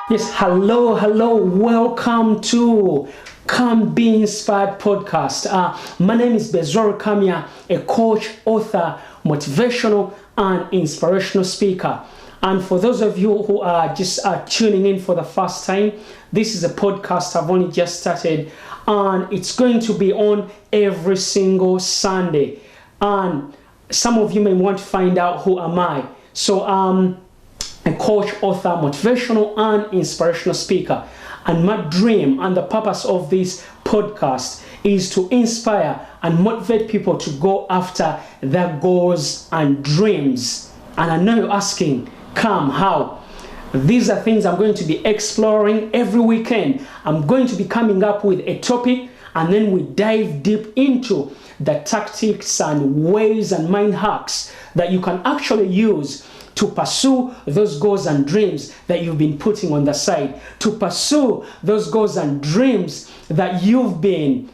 Yes, hello, welcome to Come Be Inspired podcast. My name is Bezoro Kamia, a coach, author, motivational, and inspirational speaker. And for those of you who are just tuning in for the first time, this is a podcast I've only just started, and it's going to be on every single Sunday. And some of you may want to find out who am I. So a coach, author, motivational, and inspirational speaker. And my dream and the purpose of this podcast is to inspire and motivate people to go after their goals and dreams. And I know you're asking, Come, how? These are things I'm going to be exploring every weekend. I'm going to be coming up with a topic, and then we dive deep into the tactics and ways and mind hacks that you can actually use to pursue those goals and dreams that you've been putting on the side, to pursue those goals and dreams that you've been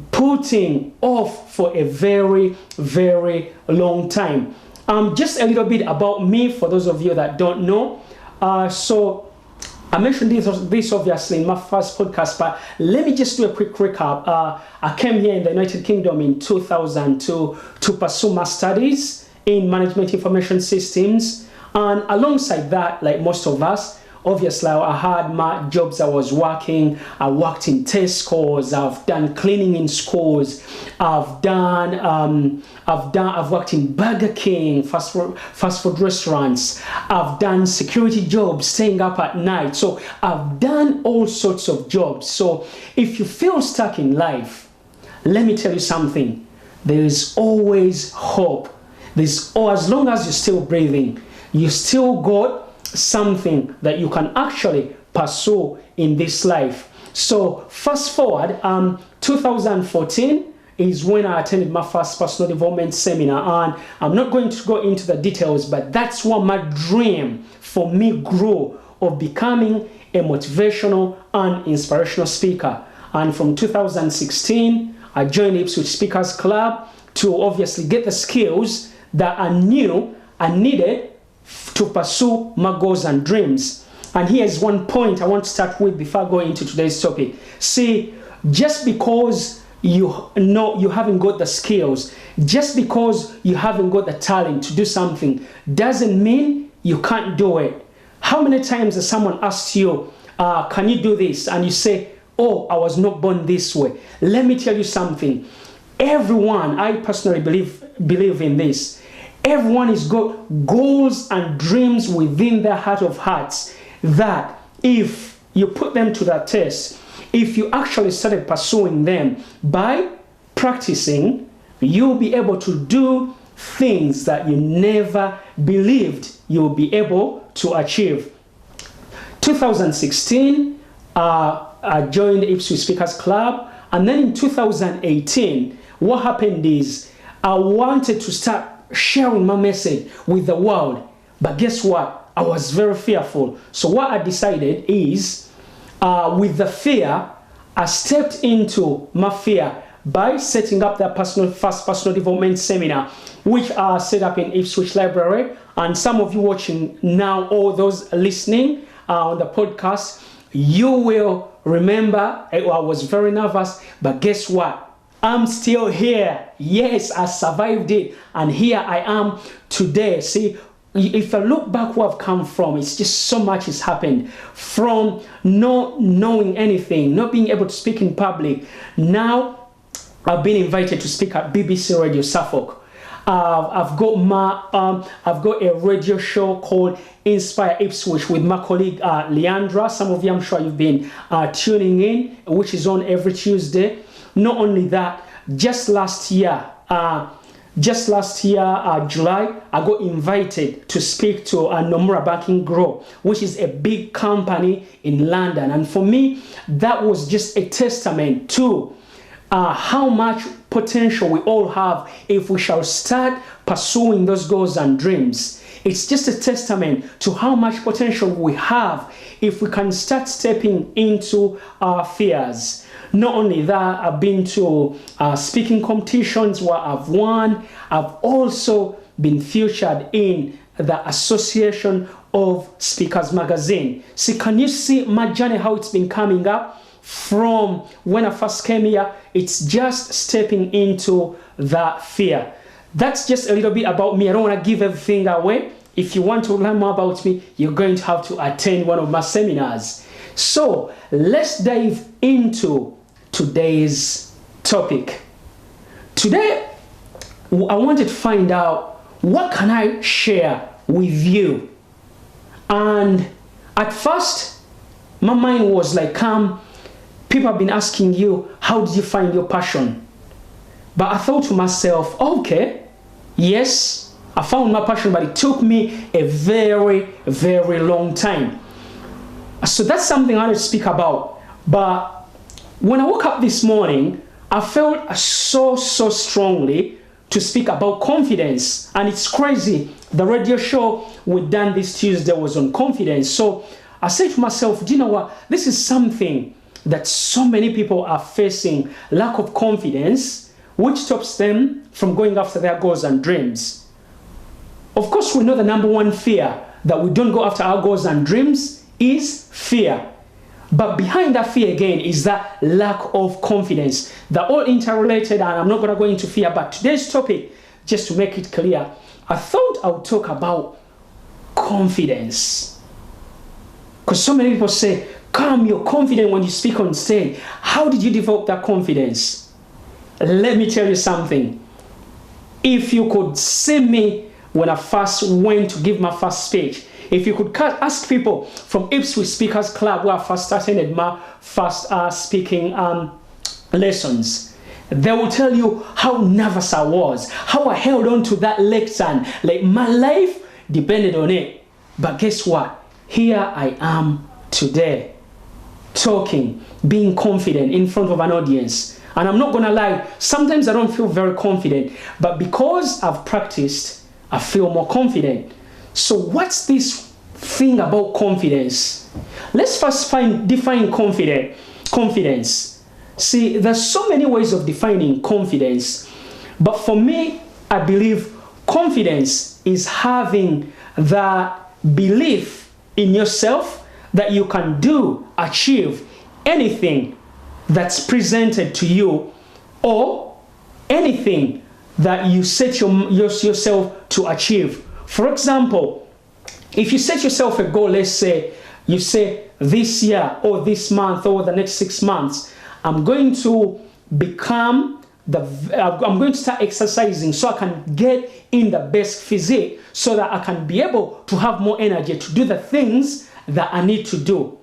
putting off for a very, very long time. Just a little bit about me for those of you that don't know. So I mentioned this obviously in my first podcast, but let me just do a quick recap. I came here in the United Kingdom in 2002 to pursue my studies in management information systems. And alongside that, like most of us, obviously I had my jobs I was working. I worked in Tesco's, I've done cleaning in schools, I've worked in Burger King, fast food restaurants, I've done security jobs, staying up at night. So I've done all sorts of jobs. So if you feel stuck in life, let me tell you something. There is always hope. As long as you're still breathing, you still got something that you can actually pursue in this life. So fast forward, 2014 is when I attended my first personal development seminar, and I'm not going to go into the details, but that's what my dream for me grew, of becoming a motivational and inspirational speaker. And from 2016, I joined Ipswich Speakers Club to obviously get the skills that I knew I needed to pursue my goals and dreams. And here's one point I want to start with before going into today's topic. See, just because you know you haven't got the skills, just because you haven't got the talent to do something, doesn't mean you can't do it. How many times has someone asked you, can you do this? And you say, oh, I was not born this way. Let me tell you something. Everyone, I personally believe in this. Everyone has got goals and dreams within their heart of hearts that if you put them to that test, if you actually started pursuing them by practicing, you'll be able to do things that you never believed you'll be able to achieve. 2016, I joined the Ipswich Speakers Club, and then in 2018, what happened is I wanted to start sharing my message with the world, but guess what? I was very fearful. So what I decided is, with the fear, I stepped into my fear by setting up the first personal development seminar, which I set up in Ipswich Library. And some of you watching now, or those listening on the podcast, you will remember I was very nervous, but guess what? I'm still here. Yes, I survived it. And here I am today. See, if I look back where I've come from, it's just so much has happened. From not knowing anything, not being able to speak in public. Now, I've been invited to speak at BBC Radio Suffolk. I've got a radio show called Inspire Ipswich with my colleague Leandra. Some of you, I'm sure you've been tuning in, which is on every Tuesday. Not only that, just last year, July, I got invited to speak to Nomura Banking Group, which is a big company in London. And for me, that was just a testament to how much potential we all have if we shall start pursuing those goals and dreams. It's just a testament to how much potential we have if we can start stepping into our fears. Not only that, I've been to speaking competitions where I've won. I've also been featured in the Association of Speakers Magazine. See, can you see my journey, how it's been coming up from when I first came here? It's just stepping into that fear. That's just a little bit about me. I don't want to give everything away. If you want to learn more about me, you're going to have to attend one of my seminars. So let's dive into today's topic. Today, I wanted to find out, what can I share with you? And at first, my mind was like, people have been asking you, how did you find your passion? But I thought to myself, okay, yes, I found my passion, but it took me a very, very long time. So that's something I want to speak about. But when I woke up this morning, I felt so strongly to speak about confidence. And it's crazy. The radio show we done this Tuesday was on confidence. So I said to myself, do you know what? This is something that so many people are facing, lack of confidence, which stops them from going after their goals and dreams. Of course, we know the number one fear that we don't go after our goals and dreams is fear. But behind that fear again is that lack of confidence. They're all interrelated, and I'm not going to go into fear. But today's topic, just to make it clear, I thought I would talk about confidence. Because so many people say, you're confident when you speak on stage. How did you develop that confidence? Let me tell you something. If you could see me when I first went to give my first speech, if you could ask people from Ipswich Speakers Club, where I first started my first speaking lessons, they will tell you how nervous I was, how I held on to that lectern, like my life depended on it. But guess what? Here I am today, talking, being confident in front of an audience. And I'm not gonna lie, sometimes I don't feel very confident, but because I've practiced, I feel more confident. So what's this thing about confidence? Let's first define confidence. See, there's so many ways of defining confidence, but for me, I believe confidence is having that belief in yourself that you can achieve anything that's presented to you, or anything that you set yourself to achieve. For example, if you set yourself a goal, let's say you say this year or this month or the next 6 months, I'm going to start exercising so I can get in the best physique, so that I can be able to have more energy to do the things that I need to do.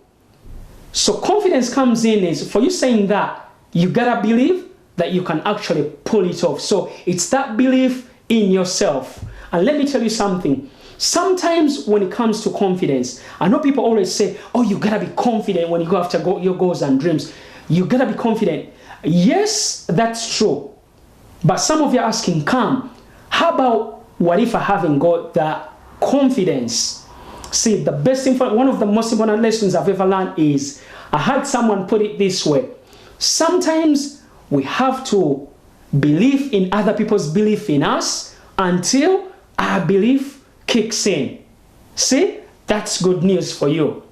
So confidence comes in is for you saying that you gotta believe that you can actually pull it off. So it's that belief in yourself. And let me tell you something. Sometimes when it comes to confidence, I know people always say, oh, you gotta be confident when you go after your goals and dreams. You gotta be confident. Yes, that's true. But some of you are asking, how about what if I haven't got that confidence? See, the best thing, one of the most important lessons I've ever learned is, I had someone put it this way. Sometimes we have to believe in other people's belief in us until our belief kicks in. See, that's good news for you.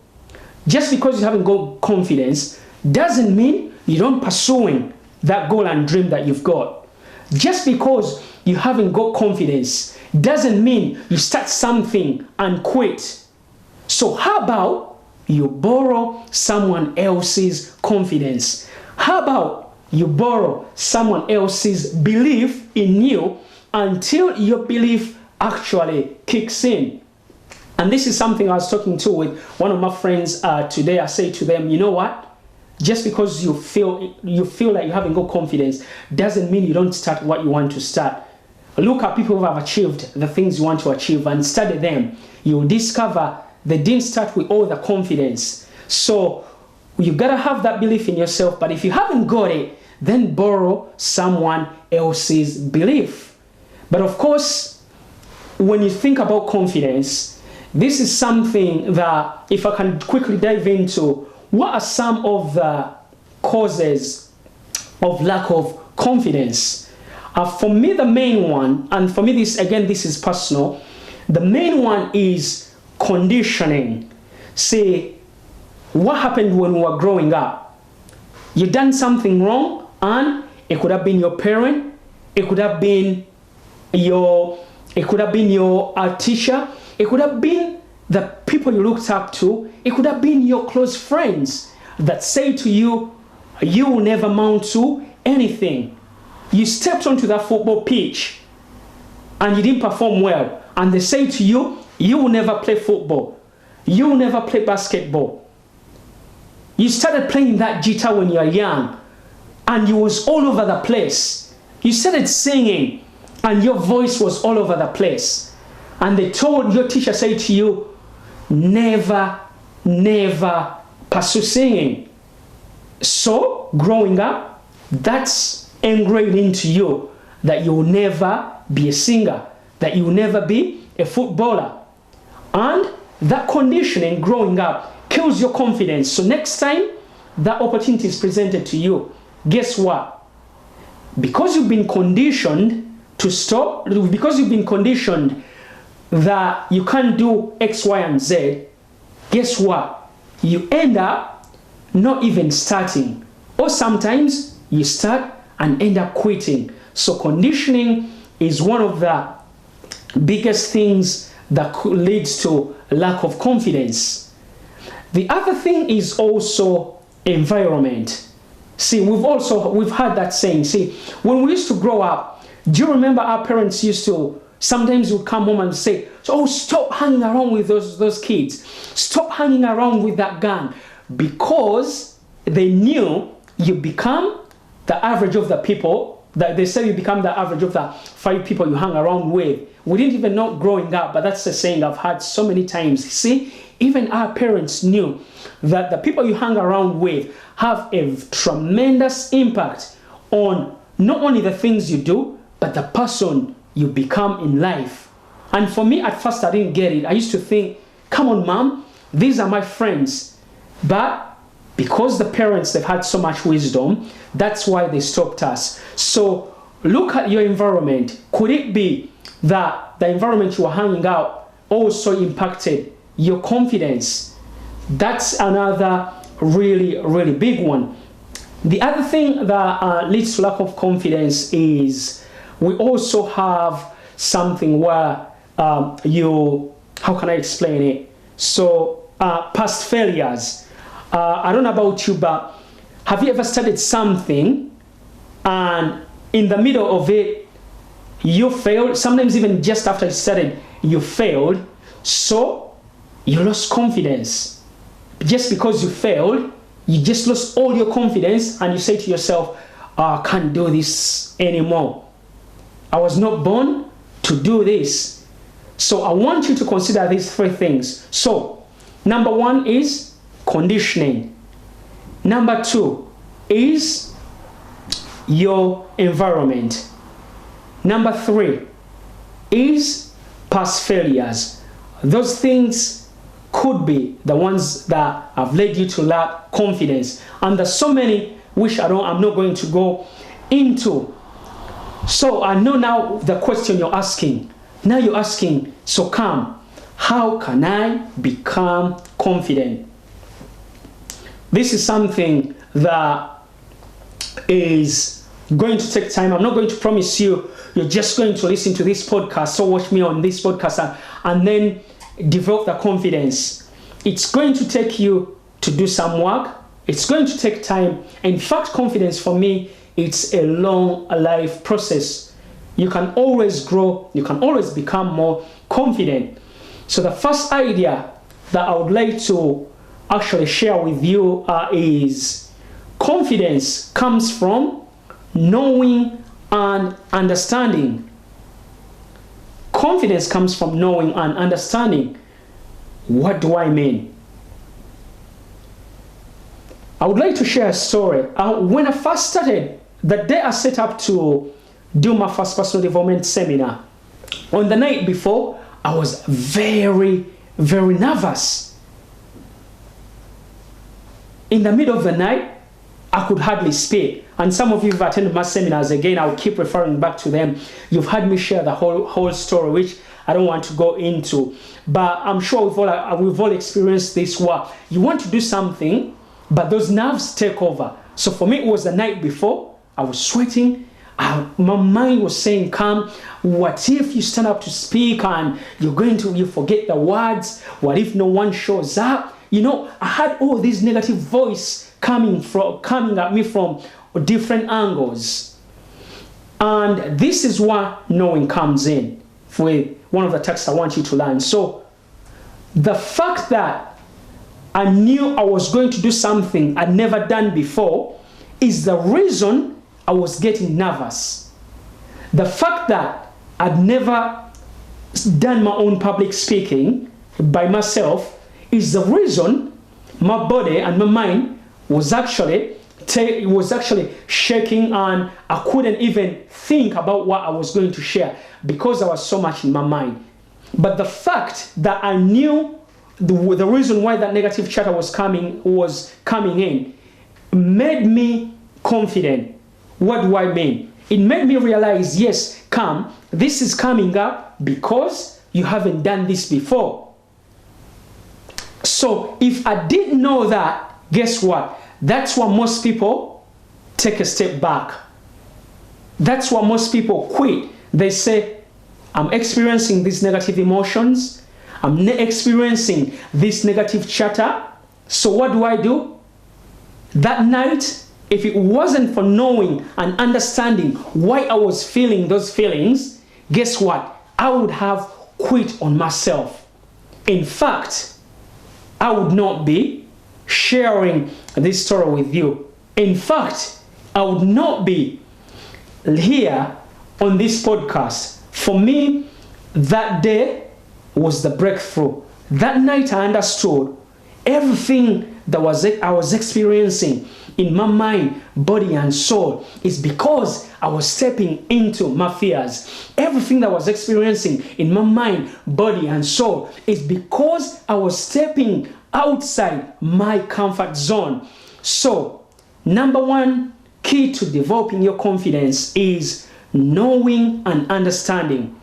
Just because you haven't got confidence doesn't mean you don't pursuing that goal and dream that you've got. Just because you haven't got confidence doesn't mean you start something and quit. So how about you borrow someone else's confidence? How about you borrow someone else's belief in you until your belief actually kicks in? And this is something I was talking to with one of my friends today. I say to them, you know what? Just because you feel like you haven't got confidence doesn't mean you don't start what you want to start. Look at people who have achieved the things you want to achieve and study them. You'll discover they didn't start with all the confidence. So you gotta have that belief in yourself. But if you haven't got it, then borrow someone else's belief. But of course, when you think about confidence, this is something that, if I can quickly dive into, what are some of the causes of lack of confidence? For me, the main one, and for me this is personal, the main one is conditioning. See, what happened when we were growing up? You done something wrong, and it could have been your parent, it could have been your teacher, it could have been the people you looked up to, it could have been your close friends that say to you, you will never amount to anything. You stepped onto that football pitch and you didn't perform well, and they say to you, you will never play football, you will never play basketball. You started playing that guitar when you were young and you was all over the place. You started singing and your voice was all over the place. And they told your teacher, say to you, never pursue singing. So growing up, that's engraved into you that you will never be a singer, that you will never be a footballer. And that conditioning growing up kills your confidence. So next time that opportunity is presented to you, guess what? Because you've been conditioned to stop, because you've been conditioned that you can't do X, Y, and Z, guess what? You end up not even starting. Or sometimes you start and end up quitting. So conditioning is one of the biggest things that leads to lack of confidence. The other thing is also environment. See, we've heard that saying. See, when we used to grow up, do you remember our parents used to sometimes would come home and say, oh, stop hanging around with those kids. Stop hanging around with that gang. Because they knew you become the average of the people, that they say you become the average of the 5 people you hang around with. We didn't even know growing up, but that's a saying I've heard so many times. See, even our parents knew that the people you hang around with have a tremendous impact on not only the things you do, but the person you become in life. And for me, at first, I didn't get it. I used to think, come on, mom, these are my friends. But because the parents, they've had so much wisdom, that's why they stopped us. So look at your environment. Could it be that the environment you were hanging out also impacted your confidence? That's another really big one. The other thing that leads to lack of confidence is we also have something where how can I explain it? So past failures. I don't know about you, but have you ever started something and in the middle of it you failed? Sometimes even just after you started, you failed. So you lost confidence. Just because you failed, you just lost all your confidence and you say to yourself, I can't do this anymore. I was not born to do this. So I want you to consider these 3 things. So number 1 is conditioning. Number 2 is your environment. Number 3 is past failures. Those things could be the ones that have led you to lack confidence. And there's so many which I'm not going to go into. So I know now the question you're asking. Now you're asking, so come, how can I become confident? This is something that is going to take time. I'm not going to promise you you're just going to listen to this podcast, so watch me on this podcast and then develop the confidence. It's going to take you to do some work. It's going to take time. In fact, confidence for me, it's a long life process. You can always grow. You can always become more confident. So the first idea that I would like to actually share with you is confidence comes from knowing and understanding. Confidence comes from knowing and understanding. What do I mean? I would like to share a story. When I first started, the day I set up to do my first personal development seminar, on the night before, I was very nervous. In the middle of the night, I could hardly speak. And some of you who've attended my seminars, again, I'll keep referring back to them. You've heard me share the whole story, which I don't want to go into. But I'm sure we've all experienced this where you want to do something, but those nerves take over. So for me, it was the night before. I was sweating. My mind was saying, "Come, what if you stand up to speak and you forget the words? What if no one shows up?" I had all these negative voice coming at me from different angles. And this is where knowing comes in with one of the texts I want you to learn. So the fact that I knew I was going to do something I'd never done before is the reason I was getting nervous. The fact that I'd never done my own public speaking by myself is the reason my body and my mind was actually shaking, and I couldn't even think about what I was going to share because I was so much in my mind. But the fact that I knew the reason why that negative chatter was coming in made me confident. What do I mean? It made me realize, yes, this is coming up because you haven't done this before. So if I didn't know that, guess what? That's why most people take a step back. That's why most people quit. They say, I'm experiencing these negative emotions. I'm experiencing this negative chatter. So what do? That night, if it wasn't for knowing and understanding why I was feeling those feelings, guess what? I would have quit on myself. In fact, I would not be sharing this story with you. In fact, I would not be here on this podcast. For me, that day was the breakthrough. That night I understood everything that I was experiencing in my mind, body, and soul is because I was stepping into my fears. Everything that I was experiencing in my mind, body, and soul is because I was stepping outside my comfort zone. So, number one key to developing your confidence is knowing and understanding.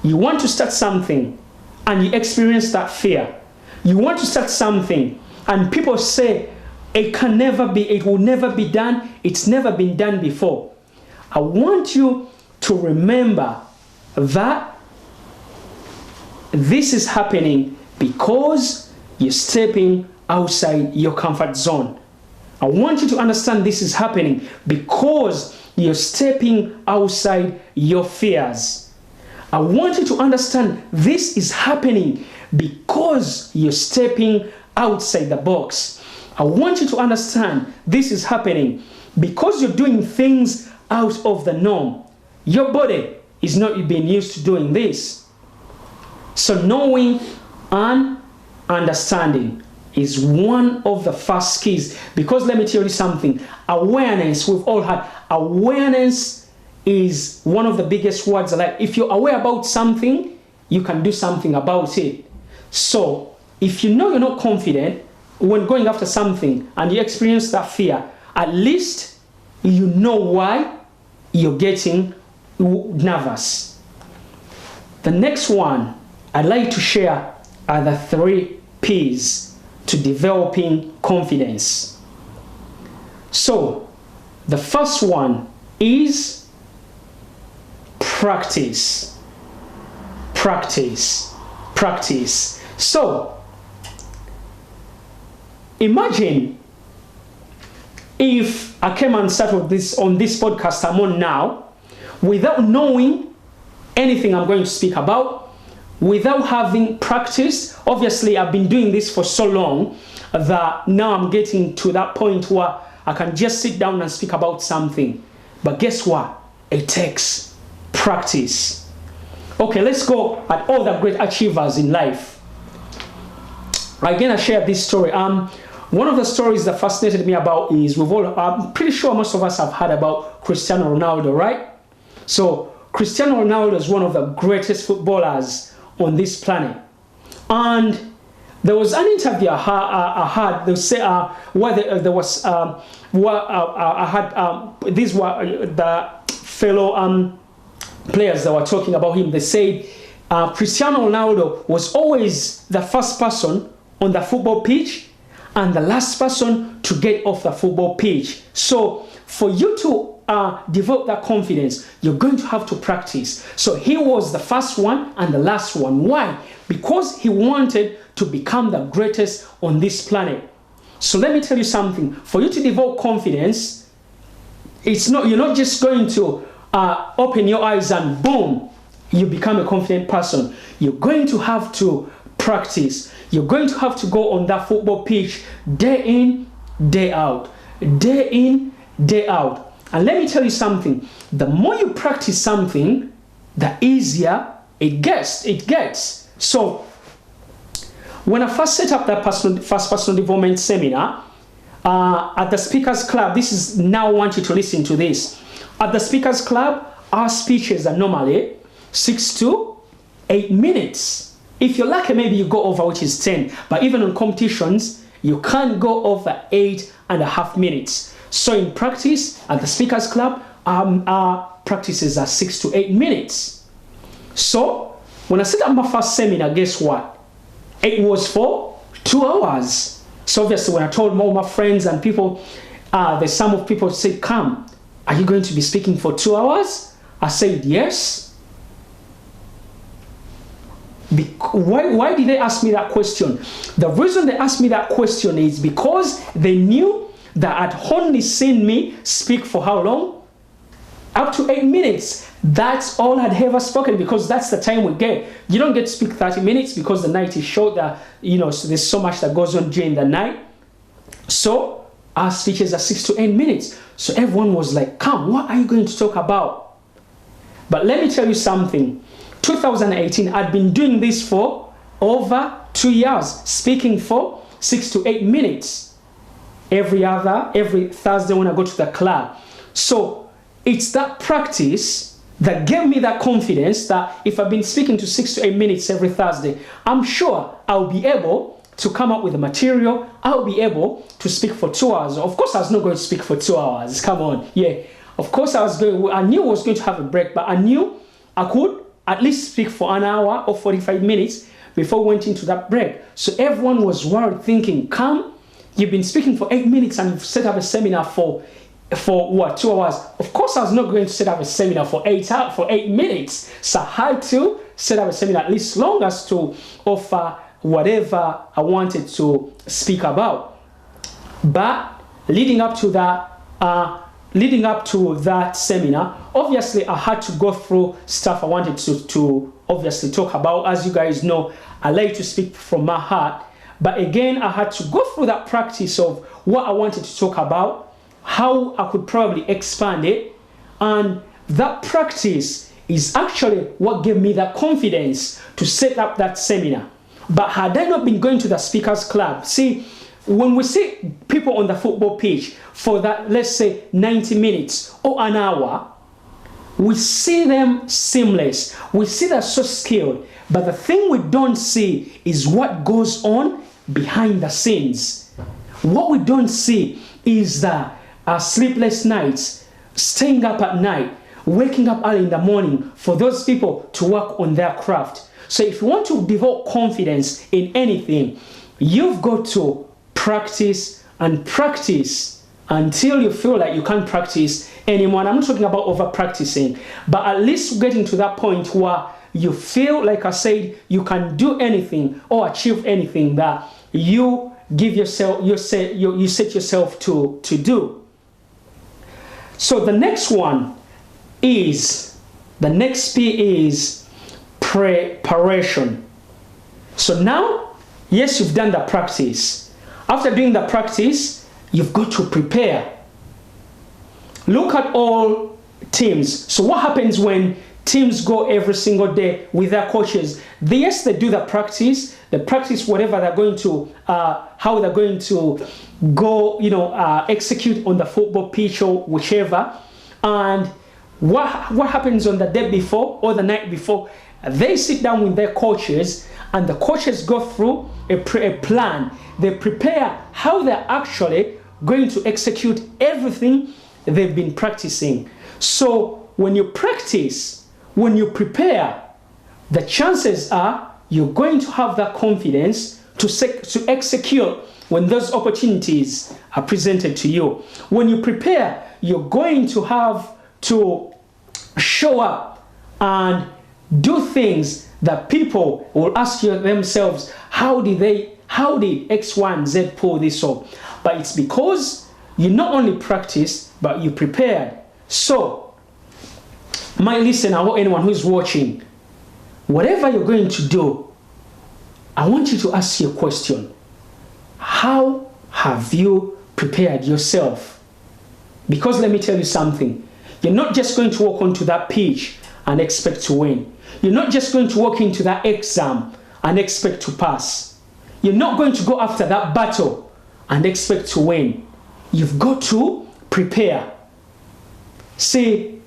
You want to start something and you experience that fear. You want to start something and people say, it will never be done. It's never been done before. I want you to remember that this is happening because you're stepping outside your comfort zone. I want you to understand this is happening because you're stepping outside your fears. I want you to understand this is happening because you're stepping outside the box. I want you to understand this is happening because you're doing things out of the norm. Your body is not being used to doing this. So knowing and understanding is one of the first keys. Because let me tell you something, awareness, we've all had, awareness is one of the biggest words. Like if you're aware about something, you can do something about it. So if you know you're not confident when going after something and you experience that fear, at least you know why you're getting nervous. The next one I'd like to share are the 3 P's to developing confidence. So the first one is practice. Practice. So imagine if I came and started on this podcast I'm on now without knowing anything I'm going to speak about, without having practiced. Obviously, I've been doing this for so long that now I'm getting to that point where I can just sit down and speak about something. But guess what? It takes practice. Okay, let's go at all the great achievers in life. I'm gonna share this story. One of the stories that fascinated me about is I'm pretty sure most of us have heard about Cristiano Ronaldo, right? So Cristiano Ronaldo is one of the greatest footballers on this planet. And there was an interview I had. They say these were the fellow players that were talking about him. They said Cristiano Ronaldo was always the first person on the football pitch and the last person to get off the football pitch. So for you to develop that confidence, you're going to have to practice. So he was the first one and the last one. Why? Because he wanted to become the greatest on this planet. So let me tell you something. For you to develop confidence, you're not just going to open your eyes and boom, you become a confident person. You're going to have to practice. You're going to have to go on that football pitch day in, day out. Day in, day out. And let me tell you something. The more you practice something, the easier it gets. So when I first set up that first personal development seminar at the Speakers Club, now I want you to listen to this. At the Speakers Club, our speeches are normally 6 to 8 minutes. If you're lucky, maybe you go over, which is 10. But even on competitions, you can't go over 8.5 minutes. So in practice, at the Speakers Club, our practices are 6 to 8 minutes. So when I set up my first seminar, guess what? It was for 2 hours. So obviously when I told all my friends and people, there's some of people said, come, are you going to be speaking for 2 hours? I said, yes. Why did they ask me that question? The reason they asked me that question is because they knew that I'd only seen me speak for how long? Up to 8 minutes. That's all I'd ever spoken, because that's the time we get. You don't get to speak 30 minutes because the night is short. So there's so much that goes on during the night. So our speeches are 6 to 8 minutes. So everyone was like, come, what are you going to talk about? But let me tell you something. 2018, I'd been doing this for over 2 years, speaking for 6 to 8 minutes every Thursday when I go to the club. So it's that practice that gave me that confidence that if I've been speaking to 6 to 8 minutes every Thursday, I'm sure I'll be able to come up with the material. I'll be able to speak for 2 hours. Of course, I was not going to speak for 2 hours. Come on. Yeah. Of course, I knew I was going to have a break, but I knew I could at least speak for an hour or 45 minutes before we went into that break. So everyone was worried, thinking, come, you've been speaking for 8 minutes and you've set up a seminar for what, 2 hours? Of course, I was not going to set up a seminar for 8 minutes. So I had to set up a seminar at least long as to offer whatever I wanted to speak about. But leading up to that seminar, obviously I had to go through stuff I wanted to obviously talk about. As you guys know, I like to speak from my heart. But again, I had to go through that practice of what I wanted to talk about, how I could probably expand it. And that practice is actually what gave me that confidence to set up that seminar. But had I not been going to the Speakers Club, see, when we see people on the football pitch for that, let's say 90 minutes or an hour, we see them seamless. We see they're so skilled. But the thing we don't see is what goes on behind the scenes. What we don't see is the sleepless nights, staying up at night, waking up early in the morning for those people to work on their craft. So if you want to develop confidence in anything, you've got to practice and practice until you feel like you can't practice anymore. And I'm not talking about over practicing, but at least getting to that point where you feel, like I said, you can do anything or achieve anything that you give yourself, you set yourself to do. So the next P is preparation. So now, yes, you've done the practice. After doing the practice, you've got to prepare. Look at all teams. So what happens when teams go every single day with their coaches? Yes, they do the practice. They practice whatever they're going to, how they're going to go, execute on the football pitch or whichever. And what happens on the day before or the night before? They sit down with their coaches, and the coaches go through a plan. They prepare how they're actually going to execute everything they've been practicing. So when you practice, when you prepare, the chances are you're going to have that confidence to execute when those opportunities are presented to you. When you prepare, you're going to have to show up and do things that people will ask you themselves, how did X, Y, and Z pull this off? But it's because you not only practiced, but you prepared. So, my listener or anyone who's watching, whatever you're going to do, I want you to ask your question. How have you prepared yourself? Because let me tell you something. You're not just going to walk onto that pitch and expect to win. You're not just going to walk into that exam and expect to pass. You're not going to go after that battle and expect to win. You've got to prepare. See,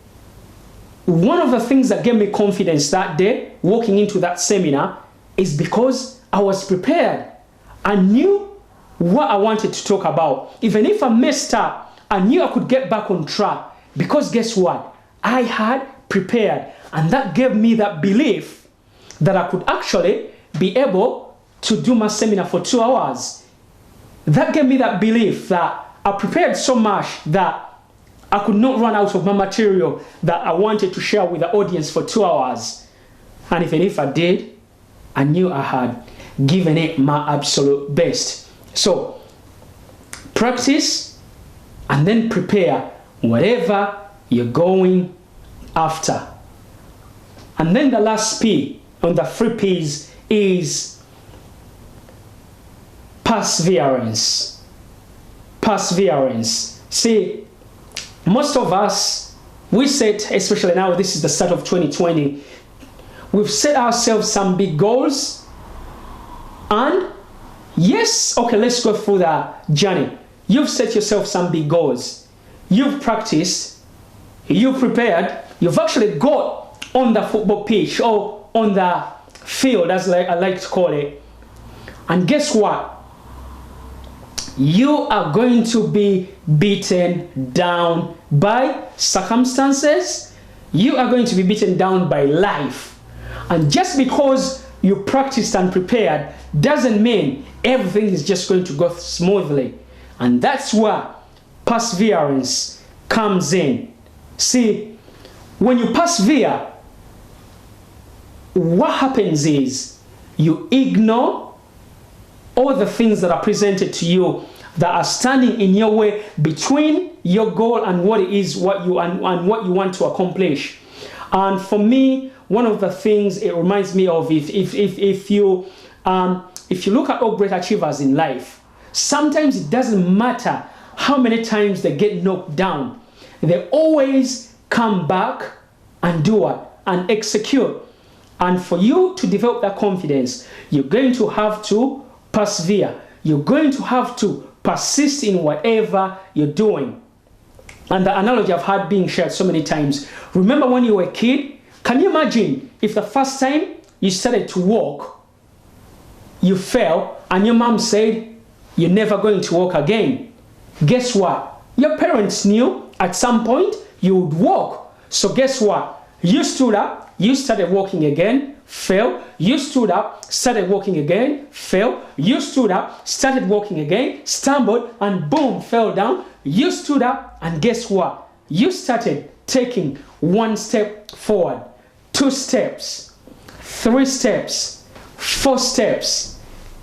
one of the things that gave me confidence that day, walking into that seminar, is because I was prepared. I knew what I wanted to talk about. Even if I messed up, I knew I could get back on track. Because guess what? I had prepared. And that gave me that belief that I could actually be able to do my seminar for 2 hours. That gave me that belief that I prepared so much that I could not run out of my material that I wanted to share with the audience for 2 hours. And even if I did, I knew I had given it my absolute best. So, practice and then prepare whatever you're going after. And then the last P on the 3 P's is perseverance. Perseverance. See, most of us, we set, especially now, this is the start of 2020, we've set ourselves some big goals. And yes, okay, let's go through the journey. You've set yourself some big goals. You've practiced, you've prepared, you've actually got on the football pitch or on the field, as I like to call it. And guess what? You are going to be beaten down by circumstances. You are going to be beaten down by life. And just because you practiced and prepared doesn't mean everything is just going to go smoothly. And that's where perseverance comes in. See, when you persevere, what happens is you ignore all the things that are presented to you that are standing in your way between your goal and what it is what you want to accomplish. And for me, one of the things it reminds me of, if you look at all great achievers in life, sometimes it doesn't matter how many times they get knocked down, they always come back and do what? And execute. And for you to develop that confidence, you're going to have to persevere. You're going to have to persist in whatever you're doing. And the analogy I've had being shared so many times. Remember when you were a kid? Can you imagine if the first time you started to walk, you fell, and your mom said, you're never going to walk again? Guess what? Your parents knew at some point you would walk. So guess what? You stood up, you started walking again, fell. You stood up, started walking again, fell. You stood up, started walking again, stumbled, and boom, fell down. You stood up, and guess what? You started taking 1 step forward, 2 steps, 3 steps, 4 steps,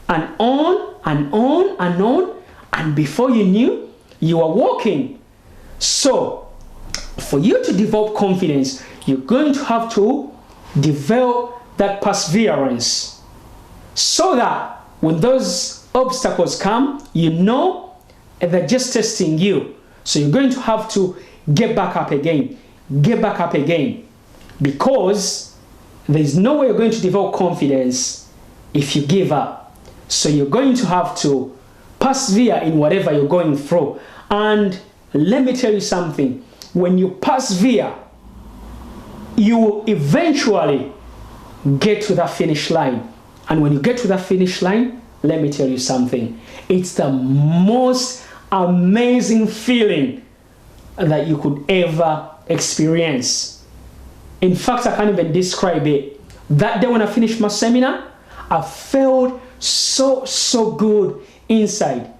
and on and on and on. And before you knew, you were walking. So, for you to develop confidence, you're going to have to develop that perseverance so that when those obstacles come, you know they're just testing you. So you're going to have to get back up again, because there's no way you're going to develop confidence if you give up. So you're going to have to persevere in whatever you're going through. And let me tell you something, when you persevere, you will eventually get to the finish line. And when you get to the finish line, let me tell you something, it's the most amazing feeling that you could ever experience. In fact, I can't even describe it. That day when I finished my seminar, I felt so good inside.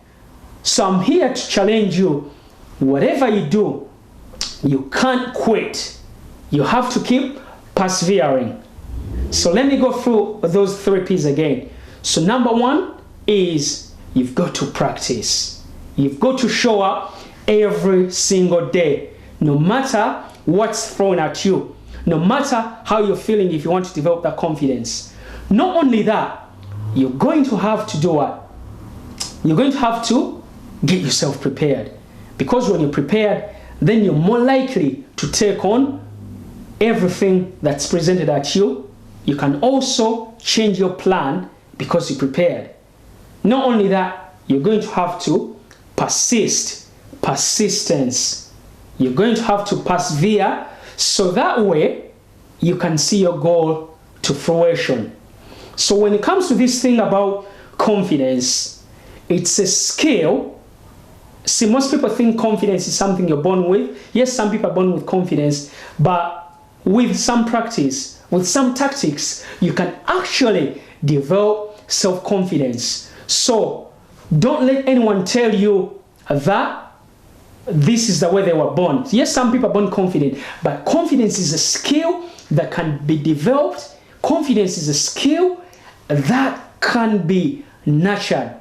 So I'm here to challenge you. Whatever you do, you can't quit. You have to keep persevering. So let me go through those 3 P's again. So number 1 is you've got to practice. You've got to show up every single day, no matter what's thrown at you, no matter how you're feeling. If you want to develop that confidence, not only that, you're going to have to do what? You're going to have to get yourself prepared, because when you're prepared, then you're more likely to take on everything that's presented at you. You can also change your plan because you're prepared. Not only that, you're going to have to persistence. You're going to have to persevere, so that way you can see your goal to fruition. So when it comes to this thing about confidence, it's a skill. See, most people think confidence is something you're born with. Yes, some people are born with confidence, but with some practice, with some tactics, you can actually develop self-confidence. So don't let anyone tell you that this is the way they were born. Yes, some people are born confident, but confidence is a skill that can be developed. Confidence is a skill that can be nurtured.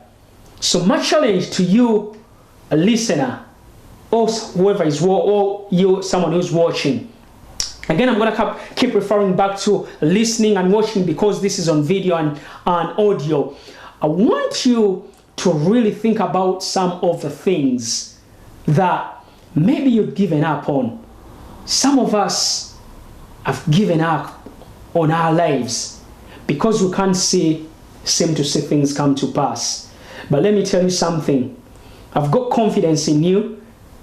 So my challenge to you, a listener, or whoever is, or you, someone who's watching. Again, I'm going to keep referring back to listening and watching, because this is on video and audio. I want you to really think about some of the things that maybe you've given up on. Some of us have given up on our lives because we can't seem to see things come to pass. But let me tell you something. I've got confidence in you.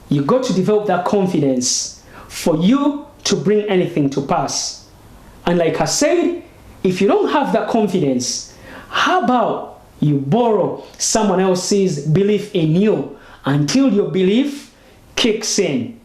You got to develop that confidence for you to bring anything to pass. And like I said, if you don't have that confidence, how about you borrow someone else's belief in you until your belief kicks in?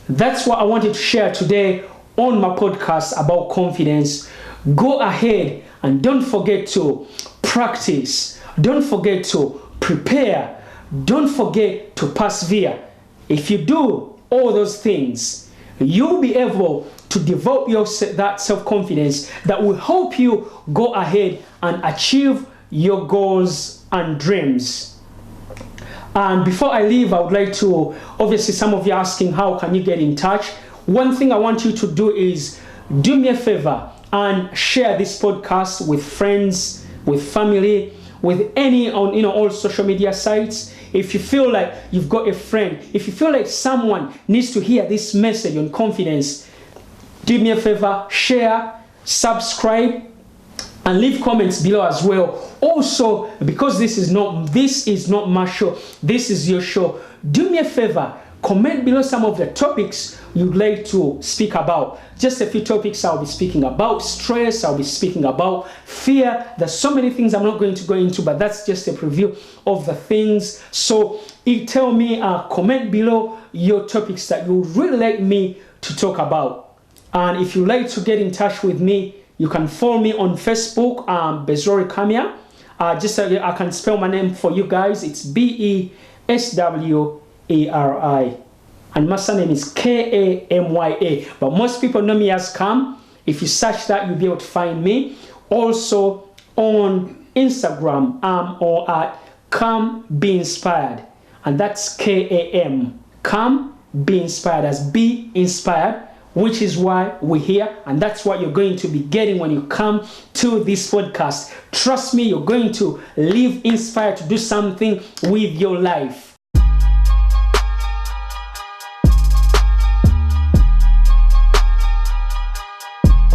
That's what I wanted to share today on my podcast about confidence. Go ahead and don't forget to practice. Don't forget to prepare. Don't forget to persevere. If you do all those things, you'll be able to develop that self-confidence that will help you go ahead and achieve your goals and dreams. And before I leave, I would like to, obviously some of you are asking, how can you get in touch? One thing I want you to do is do me a favor and share this podcast with friends, with family, with any on all social media sites. If you feel like you've got a friend, if you feel like someone needs to hear this message on confidence, do me a favor, share, subscribe, and leave comments below as well. Also, because this is not my show, this is your show, do me a favor, comment below some of the topics you'd like to speak about. Just a few topics I'll be speaking about. Stress, I'll be speaking about fear. There's so many things I'm not going to go into, but that's just a preview of the things. So tell me, comment below your topics that you would really like me to talk about. And if you'd like to get in touch with me, you can follow me on Facebook, Bezori Kamia. Just so I can spell my name for you guys. It's Beswari. And my surname is Kamya. But most people know me as Cam. If you search that, you'll be able to find me. Also on Instagram, or at Cam Be Inspired. And that's Kam. Cam Be Inspired, as Be Inspired, which is why we're here. And that's what you're going to be getting when you come to this podcast. Trust me, you're going to live inspired to do something with your life.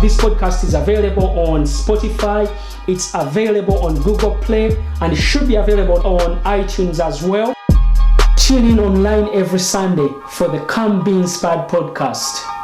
This podcast is available on Spotify, it's available on Google Play, and it should be available on iTunes as well. Tune in online every Sunday for the Come Be Inspired podcast.